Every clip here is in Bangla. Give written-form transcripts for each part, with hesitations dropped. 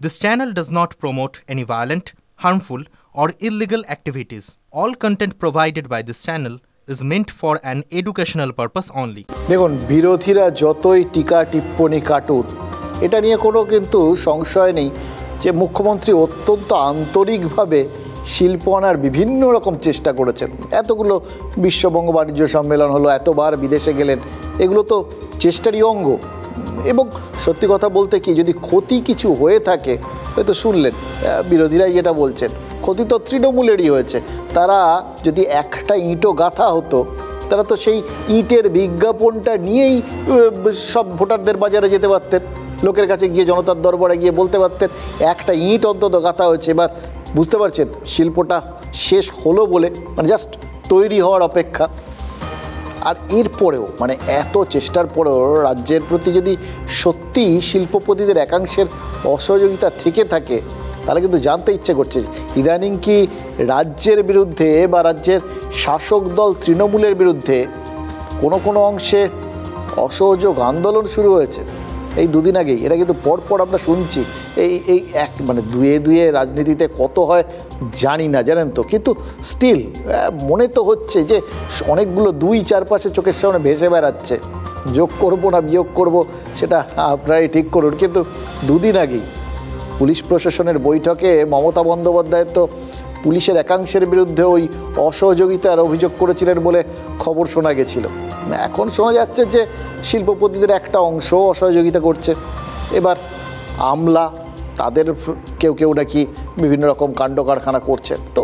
This channel does not promote any violent, harmful, or illegal activities. All content provided by this channel is meant for an educational purpose only. দেখুন, বিরোধীরা যতই টিকা টিপ্পনি কাটুন, এটা নিয়ে কোনো কিন্তু সংশয় নেই যে মুখ্যমন্ত্রী অত্যন্ত আন্তরিকভাবে শিল্প আনার বিভিন্ন রকম চেষ্টা করেছেন। এতগুলো বিশ্ববঙ্গ বাণিজ্য সম্মেলন হলো, এতবার বিদেশে গেলেন, এগুলো তো চেষ্টারই অঙ্গ। এবং সত্যি কথা বলতে কি, যদি ক্ষতি কিছু হয়ে থাকে, হয়তো শুনলেন বিরোধীরাই যেটা বলছেন, ক্ষতি তো তৃণমূলেরই হয়েছে। তারা যদি একটা ইঁটও গাঁথা হতো, তারা তো সেই ইঁটের বিজ্ঞাপনটা নিয়েই সব ভোটারদের বাজারে যেতে পারতেন, লোকের কাছে গিয়ে, জনতার দরবারে গিয়ে বলতে পারতেন একটা ইঁট অন্তত গাঁথা হয়েছে। এবার বুঝতে পারছেন শিল্পটা শেষ হলো বলে, মানে জাস্ট তৈরি হওয়ার অপেক্ষা। আর এরপরেও মানে এত চেষ্টার পরেও রাজ্যের প্রতি যদি সত্যি শিল্পপতিদের একাংশের অসহযোগিতা থেকে থাকে, তাহলে কিন্তু জানতে ইচ্ছে করছে ইদানিং কি রাজ্যের বিরুদ্ধে বা রাজ্যের শাসক দল তৃণমূলের বিরুদ্ধে কোনো অংশে অসহযোগ আন্দোলন শুরু হয়েছে। এই দুদিন আগেই এটা কিন্তু পরপর আমরা শুনছি। এই এক মানে দুয়ে রাজনীতিতে কত হয় জানি না, জানেন তো, কিন্তু স্টিল মনে তো হচ্ছে যে অনেকগুলো দুই চারপাশে চোখের সামনে ভেসে বেড়াচ্ছে। যোগ করব না বিয়োগ করব সেটা আপনারাই ঠিক করুন। কিন্তু দুদিন আগেই পুলিশ প্রশাসনের বৈঠকে মমতা বন্দ্যোপাধ্যায় তো পুলিশের একাংশের বিরুদ্ধে ওই অসহযোগিতার অভিযোগ করেছিলেন বলে খবর শোনা গেছিল। এখন শোনা যাচ্ছে যে শিল্পপতিদের একটা অংশ অসহযোগিতা করছে। এবার আমলা, তাদের কেউ নাকি বিভিন্ন রকম কাণ্ড কারখানা করছে। তো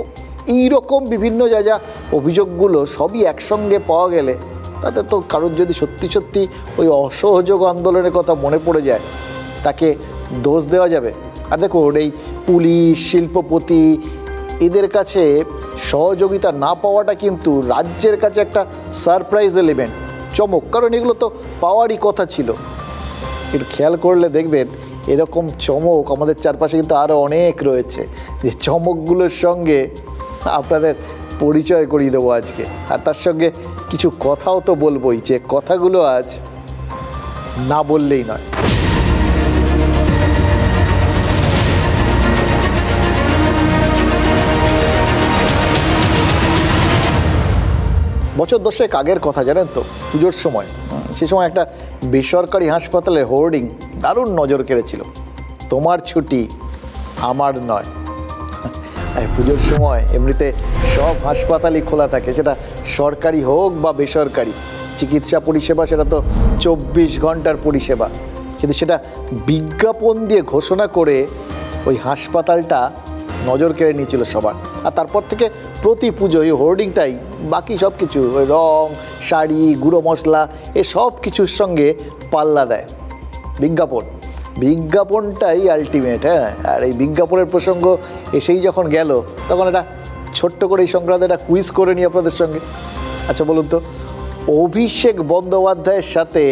এইরকম বিভিন্ন যা অভিযোগগুলো সবই একসঙ্গে পাওয়া গেলে তাতে তো কারোর যদি সত্যি ওই অসহযোগ আন্দোলনের কথা মনে পড়ে যায়, তাকে দোষ দেওয়া যাবে? আর দেখুন, এই পুলিশ, শিল্পপতি, এদের কাছে সহযোগিতা না পাওয়াটা কিন্তু রাজ্যের কাছে একটা সারপ্রাইজ এলিমেন্ট, চমক। কারণ এগুলো তো পাওয়ারই কথা ছিল। একটু খেয়াল করলে দেখবেন এরকম চমক আমাদের চারপাশে কিন্তু আরও অনেক রয়েছে, যে চমকগুলোর সঙ্গে আপনাদের পরিচয় করিয়ে দেবো আজকে। আর তার সঙ্গে কিছু কথাও তো বলবোই, যে কথাগুলো আজ না বললেই নয়। বছর 10 আগের কথা, জানেন তো, পুজোর সময়, সে সময় একটা বেসরকারি হাসপাতালের হোর্ডিং দারুণ নজর কেড়েছিল, তোমার ছুটি আমার নয়। পুজোর সময় এমনিতে সব হাসপাতালই খোলা থাকে, সেটা সরকারি হোক বা বেসরকারি। চিকিৎসা পরিষেবা সেটা তো 24 ঘন্টার পরিষেবা, কিন্তু সেটা বিজ্ঞাপন দিয়ে ঘোষণা করে ওই হাসপাতালটা নজর কেড়ে নিয়েছিল সবার। আর তারপর থেকে প্রতি পুজো ওই হোর্ডিংটাই বাকি সব কিছু, ওই রং, শাড়ি, গুঁড়ো মশলা, এ সব কিছুর সঙ্গে পাল্লা দেয়। বিজ্ঞাপনটাই আলটিমেট। হ্যাঁ, আর এই বিজ্ঞাপনের প্রসঙ্গ এসেই যখন গেল, তখন এটা ছোট্ট করে এই সংক্রান্তে একটা কুইজ করে নিই আপনাদের সঙ্গে। আচ্ছা বলুন তো, অভিষেক বন্দ্যোপাধ্যায়ের সাথে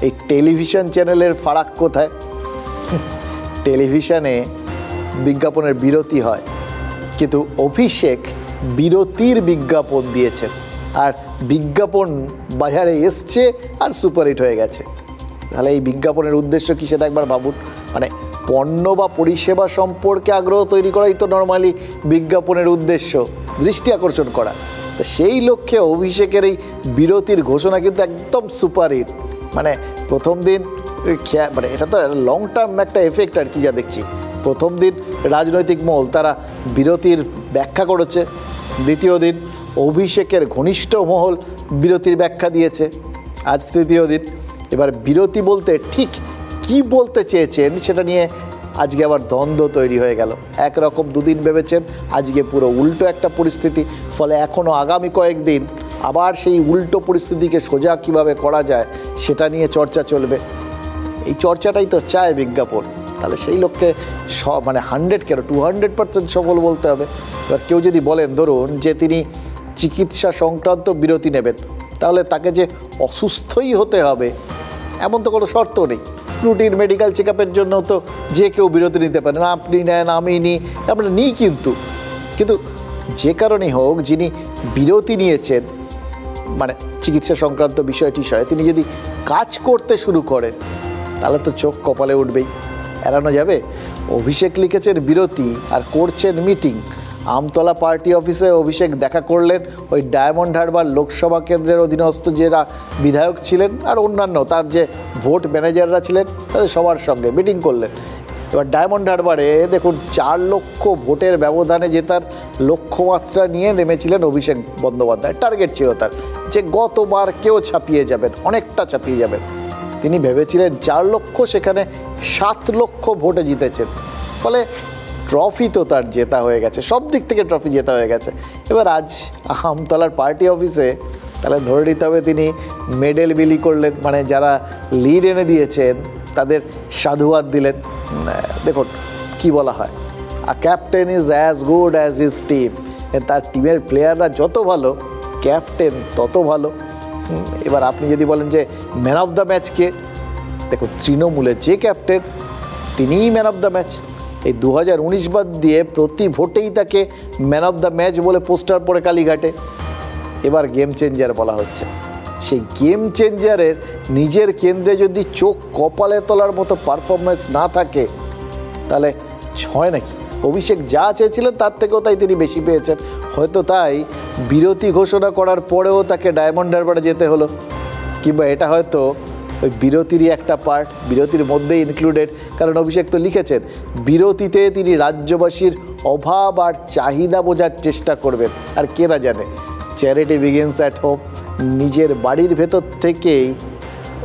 এই টেলিভিশন চ্যানেলের ফারাক কোথায়? টেলিভিশনে বিজ্ঞাপনের বিরতি হয়, কিন্তু অভিষেক বিরতির বিজ্ঞাপন দিয়েছেন। আর বিজ্ঞাপন বাজারে এসছে আর সুপারহিট হয়ে গেছে। তাহলে এই বিজ্ঞাপনের উদ্দেশ্য কী সেটা একবার ভাবুন। মানে পণ্য বা পরিষেবা সম্পর্কে আগ্রহ তৈরি করাই তো নর্মালি বিজ্ঞাপনের উদ্দেশ্য, দৃষ্টি আকর্ষণ করা। তো সেই লক্ষ্যে অভিষেকের এই বিরতির ঘোষণা কিন্তু একদম সুপারহিট। মানে প্রথম দিন মানে এটা তো লং টার্ম একটা এফেক্ট আর কি, যা দেখছি। প্রথম দিন রাজনৈতিক মহল তারা বিরতির ব্যাখ্যা করেছে, দ্বিতীয় দিন অভিষেকের ঘনিষ্ঠ মহল বিরতির ব্যাখ্যা দিয়েছে, আজ তৃতীয় দিন। এবার বিরতি বলতে ঠিক কি বলতে চেয়েছেন সেটা নিয়ে আজকে আবার দ্বন্দ্ব তৈরি হয়ে গেল। একরকম দুদিন ভেবেছেন, আজকে পুরো উল্টো একটা পরিস্থিতি। ফলে এখনও আগামী কয়েকদিন আবার সেই উল্টো পরিস্থিতিকে সোজা কীভাবে করা যায় সেটা নিয়ে চর্চা চলবে। এই চর্চাটাই তো চায় বিজ্ঞাপন। তাহলে সেই লক্ষ্যে মানে 100 কেন 200% সফল বলতে হবে। এবার কেউ যদি বলেন, ধরুন যে তিনি চিকিৎসা সংক্রান্ত বিরতি নেবেন, তাহলে তাকে যে অসুস্থই হতে হবে এমন তো কোনো শর্ত নেই। রুটিন মেডিকেল চেক আপের জন্য তো যে কেউ বিরতি নিতে পারেন, আপনি নেন, আমি নিই, আমরা নিই। কিন্তু যে কারণেই হোক, যিনি বিরতি নিয়েছেন, মানে চিকিৎসা সংক্রান্ত বিষয়টি তিনি যদি কাজ করতে শুরু করেন, তাহলে তো চোখ কপালে উঠবেই। এড়ানো যাবে? অভিষেক লিখেছেন বিরতি আর করছেন মিটিং। আমতলা পার্টি অফিসে অভিষেক দেখা করলেন ওই ডায়মন্ড হারবার লোকসভা কেন্দ্রের অধীনস্থ যারা বিধায়ক ছিলেন আর অন্যান্য তার যে ভোট ম্যানেজাররা ছিলেন তাদের সবার সঙ্গে মিটিং করলেন। এবার ডায়মন্ড হারবারে দেখুন 4 লক্ষ ভোটের ব্যবধানে জেতার লক্ষ্যমাত্রা নিয়ে নেমেছিলেন অভিষেক বন্দ্যোপাধ্যায়। টার্গেট ছিল তার যে গতবার কেউ ছাপিয়ে যাবেন, অনেকটা ছাপিয়ে যাবেন। তিনি ভেবেছিলেন 4 লক্ষ, সেখানে 7 লক্ষ ভোটে জিতেছেন, ফলে ট্রফি তো তার জেতা হয়ে গেছে, সব দিক থেকে ট্রফি জেতা হয়ে গেছে। এবার আজ আমতলার পার্টি অফিসে তাহলে ধরে নিতে হবে তিনি মেডেল বিলি করলেন, মানে যারা লিড এনে দিয়েছেন তাদের সাধুবাদ দিলেন। দেখুন কি বলা হয়, a captain is as good as his team. তার টিমের প্লেয়াররা যত ভালো, ক্যাপ্টেন তত ভালো। এবার আপনি যদি বলেন যে ম্যান অফ দ্য ম্যাচ কে, দেখুন তৃণমূলের যে ক্যাপ্টেন তিনিই ম্যান অফ দ্য ম্যাচ। এই 2019 বাদ দিয়ে প্রতি ভোটেই তাকে ম্যান অফ দ্য ম্যাচ বলে পোস্টার পড়ে কালীঘাটে। এবার গেম চেঞ্জার বলা হচ্ছে। সেই গেম চেঞ্জারের নিজের কেন্দ্রে যদি চোখ কপালে তোলার মতো পারফরমেন্স না থাকে তাহলে হয় নাকি? অভিষেক যা চেয়েছিলেন তার থেকেও তাই তিনি বেশি পেয়েছেন। হয়তো তাই বিরতি ঘোষণা করার পরেও তাকে ডায়মন্ড হারবারে যেতে হলো, কিংবা এটা হয়তো ওই বিরতিরই একটা পার্ট, বিরতির মধ্যেই ইনক্লুডেড। কারণ অভিষেক তো লিখেছেন বিরতিতে তিনি রাজ্যবাসীর অভাব আর চাহিদা বোঝার চেষ্টা করবেন। আর কে না জানে, চ্যারিটি বিগিনস অ্যাট হোম। নিজের বাড়ির ভেতর থেকেই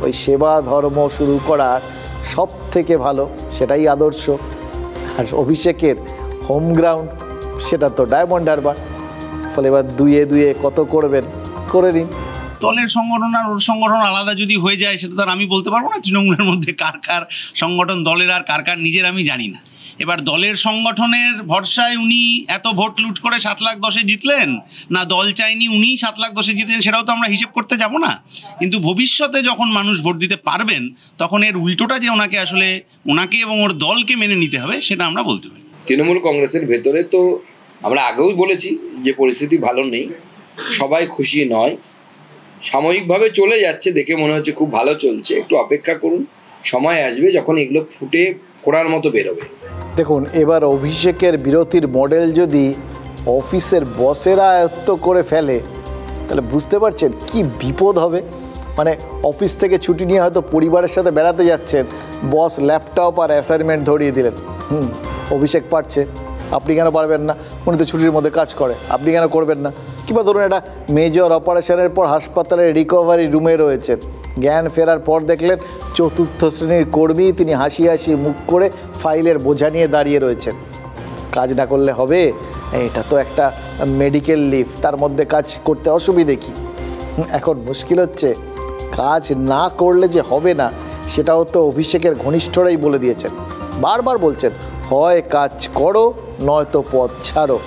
ওই সেবা ধর্ম শুরু করার সব থেকে ভালো, সেটাই আদর্শ। আর অভিষেকের হোম গ্রাউন্ড সেটা তো ডায়মন্ড হারবার। ফলে এবার দুয়ে দুয়ে কত করবেন, করে নিন। দলের সংগঠন আর ওর সংগঠন আলাদা যদি হয়ে যায় সেটা তো আর আমি বলতে পারবো না। তৃণমূলের মধ্যে কার কার সংগঠন দলের আর কার কার নিজের আমি জানি না। এবার দলের সংগঠনের ভরসায় উনি এত ভোট লুট করে 7,10,000 জিতলেন, না দল চাইনি উনি 7,10,000 জিতলেন, সেটাও তো আমরা হিসেব করতে যাব না। কিন্তু ভবিষ্যতে যখন মানুষ ভোট দিতে পারবেন তখন এর উল্টোটা যে ওনাকে আসলে ওনাকে এবং ওর দলকে মেনে নিতে হবে সেটা আমরা বলতে পারি। তৃণমূল কংগ্রেসের ভেতরে তো আমরা আগেও বলেছি যে পরিস্থিতি ভালো নেই, সবাই খুশি নয়, সাময়িকভাবে চলে যাচ্ছে, দেখে মনে হচ্ছে খুব ভালো চলছে। একটু অপেক্ষা করুন, সময় আসবে যখন এগুলো ফুটে ফোড়ার মতো বেরোবে। দেখুন এবার অভিষেকের বিরতির মডেল যদি অফিসের বসেরা আয়ত্ত করে ফেলে তাহলে বুঝতে পারছেন কি বিপদ হবে। মানে অফিস থেকে ছুটি নিয়ে হয়তো পরিবারের সাথে বেড়াতে যাচ্ছেন, বস ল্যাপটপ আর অ্যাসাইনমেন্ট ধরিয়ে দিলেন। অভিষেক পারছে, আপনি কেন পারবেন না? উনি তো ছুটির মধ্যে কাজ করে, আপনি কেন করবেন না? কিংবা ধরুন একটা মেজর অপারেশনের পর হাসপাতালের রিকভারি রুমে রয়েছেন, জ্ঞান ফেরার পর দেখলেন 4র্থ শ্রেণীর কর্মী, তিনি হাসি হাসি মুখ করে ফাইলের বোঝা নিয়ে দাঁড়িয়ে রয়েছেন। কাজ না করলে হবে? এটা তো একটা মেডিকেল লিভ, তার মধ্যে কাজ করতে অসুবিধে কি? এখন মুশকিল হচ্ছে কাজ না করলে যে হবে না সেটাও তো অভিষেকের ঘনিষ্ঠরাই বলে দিয়েছেন, বারবার বলছেন হয় কাজ করো নয়তো পথ ছাড়ো।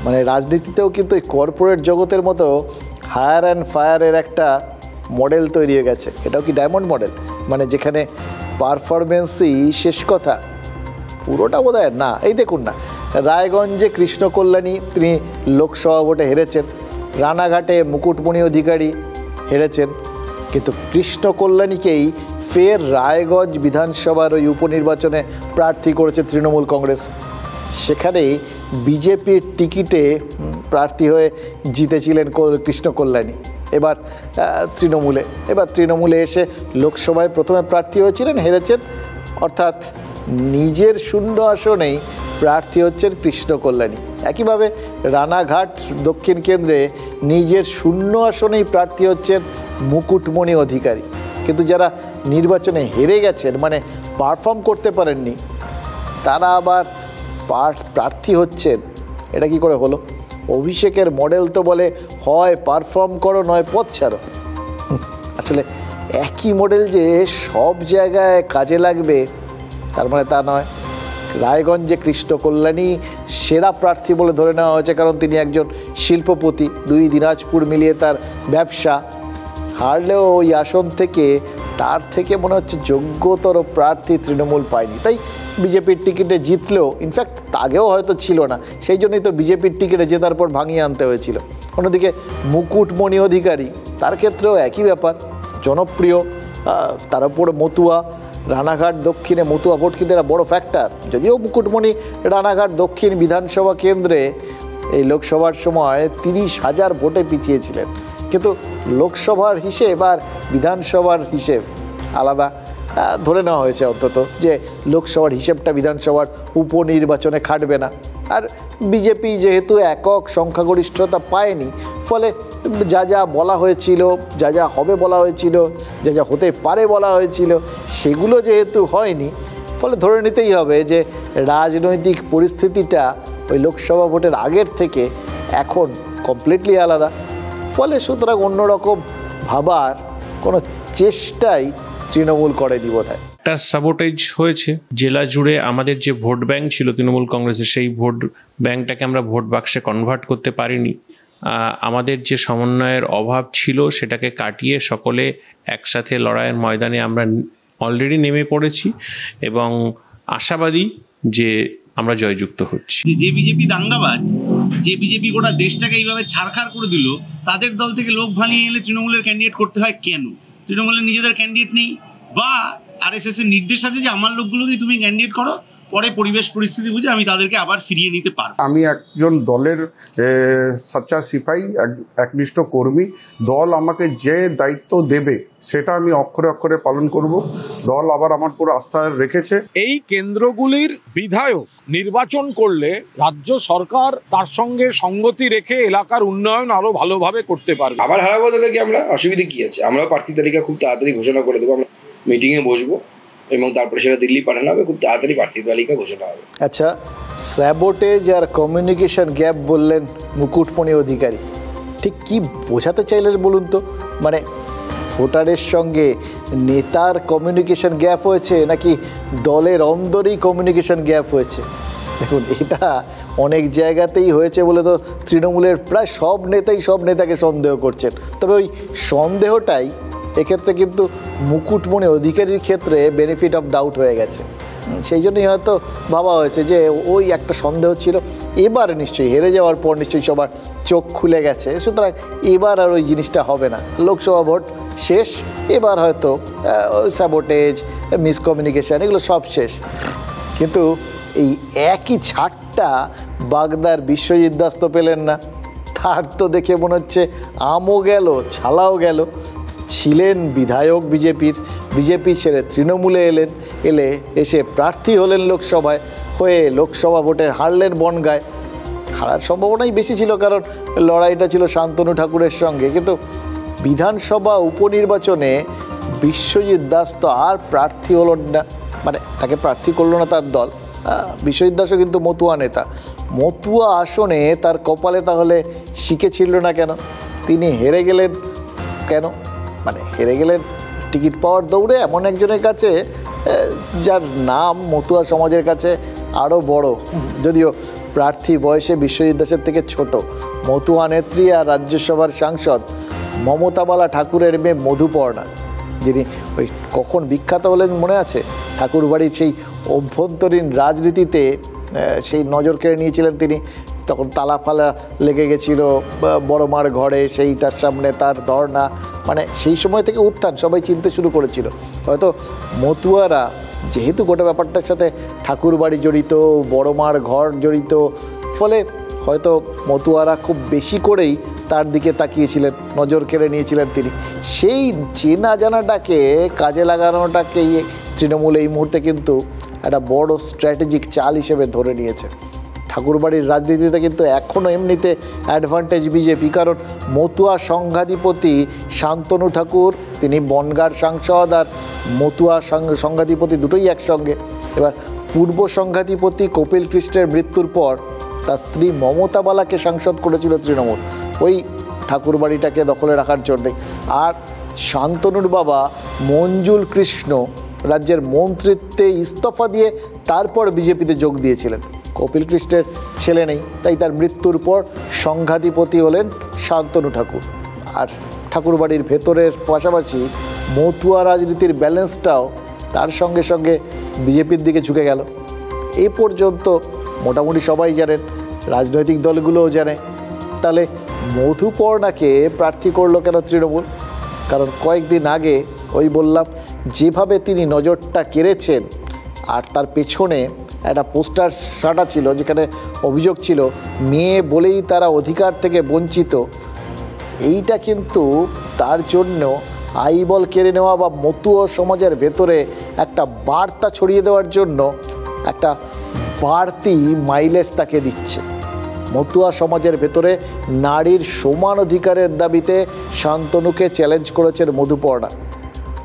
মানে রাজনীতিতেও কিন্তু এই কর্পোরেট জগতের মতো হায়ার অ্যান্ড ফায়ারের একটা মডেল তৈরি হয়ে গেছে। এটাও কি ডায়মন্ড মডেল, মানে যেখানে পারফরমেন্সই শেষ কথা? পুরোটা বোধ হয় না। এই দেখুন না, রায়গঞ্জে কৃষ্ণ কল্যাণী তিনি লোকসভা ভোটে হেরেছেন, রানাঘাটে মুকুটমণি অধিকারী হেরেছেন, কিন্তু কৃষ্ণ কল্যাণীকেই ফের রায়গঞ্জ বিধানসভার ওই উপনির্বাচনে প্রার্থী করেছে তৃণমূল কংগ্রেস। সেখানেই বিজেপির টিকিটে প্রার্থী হয়ে জিতেছিলেন কৃষ্ণ কল্যাণী। এবার তৃণমূলে এসে লোকসভায় প্রথমে প্রার্থী হয়েছিলেন, হেরেছেন। অর্থাৎ নিজের শূন্য আসনেই প্রার্থী হচ্ছেন কৃষ্ণ কল্যাণী। একইভাবে রানাঘাট দক্ষিণ কেন্দ্রে নিজের শূন্য আসনেই প্রার্থী হচ্ছেন মুকুটমণি অধিকারী। কিন্তু যারা নির্বাচনে হেরে গেছেন, মানে পারফর্ম করতে পারেননি, তারা আবার প্রার্থী হচ্ছেন। এটা কি করে হলো? অভিষেকের মডেল তো বলে হয় পারফর্ম করো নয় পথ ছাড়ো। আসলে একই মডেল যে সব জায়গায় কাজে লাগবে তার মানে তা নয়। রায়গঞ্জে কৃষ্ণ কল্যাণী সেরা প্রার্থী বলে ধরে নেওয়া হয়েছে, কারণ তিনি একজন শিল্পপতি, 2 দিনাজপুর মিলিয়ে তার ব্যবসা। হারলেও ওই আসন থেকে তার থেকে মনে হচ্ছে যোগ্যতর প্রার্থী তৃণমূল পায়নি, তাই বিজেপির টিকিটে জিতলেও, ইনফ্যাক্ট আগেও হয়তো ছিল না, সেই জন্যই তো বিজেপির টিকিটে জেতার পর ভাঙিয়ে আনতে হয়েছিল। অন্যদিকে মুকুটমণি অধিকারী, তার ক্ষেত্রেও একই ব্যাপার, জনপ্রিয়, তার উপর মতুয়া, রানাঘাট দক্ষিণে মতুয়া ভোট কিন্তু একটা বড় ফ্যাক্টর। যদিও মুকুটমণি রানাঘাট দক্ষিণ বিধানসভা কেন্দ্রে এই লোকসভার সময় 30,000 ভোটে পিছিয়েছিলেন, কিন্তু লোকসভার হিসেব আর বিধানসভার হিসেব আলাদা ধরে নেওয়া হয়েছে অন্তত, যে লোকসভার হিসেবটা বিধানসভার উপনির্বাচনে খাটবে না। আর বিজেপি যেহেতু একক সংখ্যাগরিষ্ঠতা পায়নি, ফলে যা যা বলা হয়েছিল, যা যা হবে বলা হয়েছিল, যা যা হতে পারে বলা হয়েছিল, সেগুলো যেহেতু হয়নি, ফলে ধরে নিতেই হবে যে রাজনৈতিক পরিস্থিতিটা ওই লোকসভা ভোটের আগের থেকে এখন কমপ্লিটলি আলাদা। ফলে সুতরাং অন্যরকম ভাবার কোনো চেষ্টাই তৃণমূল করেনি বোধহয়। একটা সাবোটেজ হয়েছে জেলা জুড়ে। আমাদের যে ভোট ব্যাংক ছিল তৃণমূল কংগ্রেসের, সেই ভোট ব্যাংকটাকে আমরা ভোট বাক্সে কনভার্ট করতে পারিনি। আমাদের যে সমন্বয়ের অভাব ছিল সেটাকে কাটিয়ে সকলে একসাথে লড়াইয়ের ময়দানে আমরা অলরেডি নেমে পড়েছি এবং আশাবাদী যে আমরা জয়যুক্ত হচ্ছি। যে বিজেপি দাঙ্গাবাজ, যে বিজেপি গোটা দেশটাকে এইভাবে ছাড়খাড় করে দিল, তাদের দল থেকে লোক ভানিয়ে এলে তৃণমূলের ক্যান্ডিডেট করতে হয় কেন? তৃণমূলের নিজেদের ক্যান্ডিডেট নেই, বা আরএসএস এর নির্দেশ আছে যে আমার লোকগুলোকেই তুমি ক্যান্ডিডেট করো, পরে পরিবেশ পরিস্থিতি বুঝে আমি তাদেরকে আবার ফিরিয়ে নিতে পারবো। আমি একজন দলের সচ্চা সিপাহী, একনিষ্ঠ কর্মী। দল আমাকে যে দায়িত্ব দেবে সেটা আমি অক্ষরে অক্ষরে পালন করব। দল আবার আমার পুরো আস্থা রেখেছে। এই কেন্দ্রগুলির বিধায়ক নির্বাচন করলে রাজ্য সরকার তার সঙ্গে সঙ্গতি রেখে এলাকার উন্নয়ন আরো ভালোভাবে করতে পারবে। আবার হারাবো তাদেরকে আমরা, অসুবিধা কি আছে? আমরা প্রার্থী তালিকা খুব তাড়াতাড়ি ঘোষণা করে দেবো। আমরা মিটিংয়ে বসবো এবং তারপরে সেটা দিল্লি পাঠানো হবে, খুব তাড়াতাড়ি প্রার্থী তালিকা ঘোষণা হবে। আচ্ছা, স্যাবোটেজ আর কমিউনিকেশন গ্যাপ বললেন মুকুটমণি অধিকারী, ঠিক কি বোঝাতে চাইলেন বলুন তো? মানে ভোটারের সঙ্গে নেতার কমিউনিকেশন গ্যাপ হয়েছে, নাকি দলের অন্দরেই কমিউনিকেশন গ্যাপ হয়েছে? দেখুন, এটা অনেক জায়গাতেই হয়েছে বলে তো তৃণমূলের প্রায় সব নেতাই সব নেতাকে সন্দেহ করছেন। তবে ওই সন্দেহটাই এক্ষেত্রে কিন্তু মুকুটমণি অধিকারীর ক্ষেত্রে বেনিফিট অফ ডাউট হয়ে গেছে। সেই জন্যই হয়তো ভাবা হয়েছে যে ওই একটা সন্দেহ ছিল, এবার নিশ্চয়ই হেরে যাওয়ার পর নিশ্চয়ই সবার চোখ খুলে গেছে, সুতরাং এবার আর ওই জিনিসটা হবে না। লোকসভা ভোট শেষ, এবার হয়তো স্যাবোটেজ, মিসকমিউনিকেশান এগুলো সব শেষ। কিন্তু এই একই ছাড়টা বাগদার বিশ্বজিৎ দাস তো পেলেন না। তার তো দেখে মনে হচ্ছে আমও গেল, ছালাও গেল। ছিলেন বিধায়ক বিজেপি ছেড়ে তৃণমূলে এসে প্রার্থী হলেন লোকসভায়, হয়ে লোকসভা ভোটে হারলেন বনগাঁয়। হারার সম্ভাবনাই বেশি ছিল, কারণ লড়াইটা ছিল শান্তনু ঠাকুরের সঙ্গে। কিন্তু বিধানসভা উপনির্বাচনে বিশ্বজিৎ দাস তো আর প্রার্থী হলেন না, মানে তাকে প্রার্থী করলো না তার দল। বিশ্বজিৎ দাসও কিন্তু মতুয়া নেতা। মতুয়া আসনে তার কপালে তাহলে শিখে ছিল না কেন? তিনি হেরে গেলেন কেন? মানে হেরে গেলেন টিকিট পাওয়ার দৌড়ে এমন একজনের কাছে যার নাম মতুয়া সমাজের কাছে আরও বড়, যদিও প্রার্থী বয়সে বিশ্বজিৎ দাসের থেকে ছোট। মতুয়া নেত্রী আর রাজ্যসভার সাংসদ মমতাবালা ঠাকুরের মেয়ে মধুপর্ণা, যিনি ওই কখন বিখ্যাত হলেন মনে আছে? ঠাকুরবাড়ির সেই অভ্যন্তরীণ রাজনীতিতে সেই নজর কেড়ে নিয়েছিলেন তিনি। তখন তালা ফালা লেগে গেছিল বড় মার ঘরে, সেইটার সামনে তার ধর্ণা, মানে সেই সময় থেকে উত্থান সবাই চিনতে শুরু করেছিল। হয়তো মতুয়ারা যেহেতু গোটা ব্যাপারটার সাথে ঠাকুরবাড়ি জড়িত, বড় মার ঘর জড়িত, ফলে হয়তো মতুয়ারা খুব বেশি করেই তার দিকে তাকিয়েছিলেন, নজর কেড়ে নিয়েছিলেন তিনি। সেই চেনা জানাটাকে কাজে লাগানোটাকে তৃণমূল এই মুহূর্তে কিন্তু একটা বড় স্ট্র্যাটেজিক চাল হিসেবে ধরে নিয়েছে। ঠাকুরবাড়ির রাজনীতিতে কিন্তু এখনও এমনিতে অ্যাডভান্টেজ বিজেপি, কারণ মতুয়া সংঘাধিপতি শান্তনু ঠাকুর, তিনি বনগাঁর সাংসদ, আর মতুয়া সংঘাধিপতি দুটোই একসঙ্গে। এবার পূর্ব সংঘাধিপতি কপিল কৃষ্ণের মৃত্যুর পর তার স্ত্রী মমতা বালাকে সাংসদ করেছিল তৃণমূল, ওই ঠাকুরবাড়িটাকে দখলে রাখার জন্যে। আর শান্তনুর বাবা মঞ্জুল কৃষ্ণ রাজ্যের মন্ত্রিত্বে ইস্তফা দিয়ে তারপর বিজেপিতে যোগ দিয়েছিলেন। কপিল কৃষ্ণের ছেলে নেই, তাই তার মৃত্যুর পর সংঘাধিপতি হলেন শান্তনু ঠাকুর। আর ঠাকুরবাড়ির ভেতরের পাশাপাশি মতুয়া রাজনীতির ব্যালেন্সটাও তার সঙ্গে সঙ্গে বিজেপির দিকে ঝুঁকে গেল। এই পর্যন্ত মোটামুটি সবাই জানেন, রাজনৈতিক দলগুলোও জানে। তাহলে মধুপর্ণাকে প্রার্থী করলো কেন তৃণমূল? কারণ কয়েকদিন আগে ওই বললাম যেভাবে তিনি নজরটা কেড়েছেন, আর তার পেছনে একটা পোস্টার সাটা ছিল যেখানে অভিযোগ ছিল মেয়ে বলেই তারা অধিকার থেকে বঞ্চিত, এইটা কিন্তু তার জন্য আইবল কেড়ে নেওয়া বা মতুয়া সমাজের ভেতরে একটা বার্তা ছড়িয়ে দেওয়ার জন্য একটা বাড়তি মাইলেজ তাকে দিচ্ছে। মতুয়া সমাজের ভেতরে নারীর সমান অধিকারের দাবিতে শান্তনুকে চ্যালেঞ্জ করেছেন মধুপর্ণা।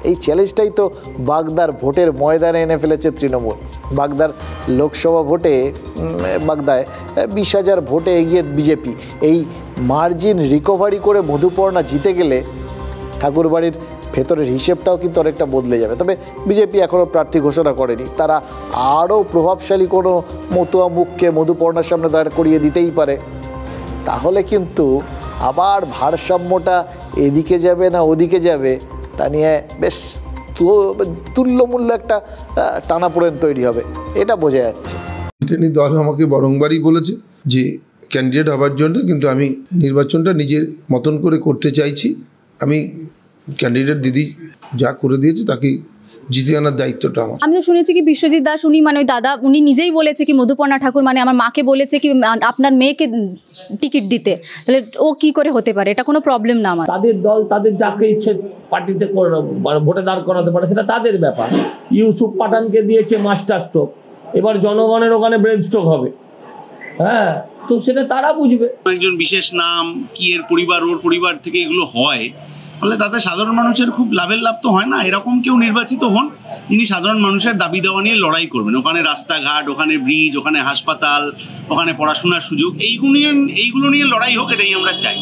এই চ্যালেঞ্জটাই তো বাগদার ভোটের ময়দানে এনে ফেলেছে তৃণমূল। বাগদার লোকসভা ভোটে বাগদায় 20,000 ভোটে এগিয়ে বিজেপি। এই মার্জিন রিকভারি করে মধুপর্ণা জিতে গেলে ঠাকুরবাড়ির ভেতরের হিসেবটাও কিন্তু অনেকটা বদলে যাবে। তবে বিজেপি এখনও প্রার্থী ঘোষণা করেনি, তারা আরও প্রভাবশালী কোনো মতুয়া মুখকে মধুপর্ণার সামনে দাঁড় করিয়ে দিতেই পারে। তাহলে কিন্তু আবার ভারসাম্যটা এদিকে যাবে না ওদিকে যাবে তা নিয়ে বেশ তুল্যমূল্য একটা টানাপোড়েন তৈরি হবে, এটা বোঝা যাচ্ছে। দল আমাকে বারংবারই বলেছে যে ক্যান্ডিডেট হবার জন্য, কিন্তু আমি নির্বাচনটা নিজের মতন করে করতে চাইছি। আমি ক্যান্ডিডেট দিদি যা করে দিয়েছে তাকে জিতে আনার দায়িত্বটা আমার। আমি তো শুনেছি কি বিশ্বজিৎ দাস উনি মানে ওই দাদা উনি নিজেই বলেছে কি মধুপর্ণা ঠাকুর মানে আমার মাকে বলেছে কি আপনার মেয়েকে টিকিট দিতে, তাহলে ও কি করে হতে পারে? এটা কোনো প্রবলেম না আমার। তাদের দল তাদের যাকে ইচ্ছে পার্টিতে ভোটে দাঁড় করাতে পারে, সেটা তাদের ব্যাপার। ইউসুফ পাঠানকে দিয়েছে মাস্টার স্ট্রোক, এবার জনগণের ওখানে ব্রেন স্ট্রোক হবে। হ্যাঁ, তো সেটা তারা বুঝবে। একজন বিশেষ নাম কি এর পরিবার ওর পরিবার থেকে এগুলো হয়, ফলে তাতে সাধারণ মানুষের খুব লাভের লাভ তো হয় না। এরকম কেউ নির্বাচিত হন যিনি সাধারণ মানুষের দাবি দেওয়া নিয়ে লড়াই করবেন। ওখানে রাস্তাঘাট, ওখানে ব্রিজ, ওখানে হাসপাতাল, ওখানে পড়াশোনার সুযোগ, এইগুলো নিয়ে লড়াই হোক, এটাই আমরা চাই।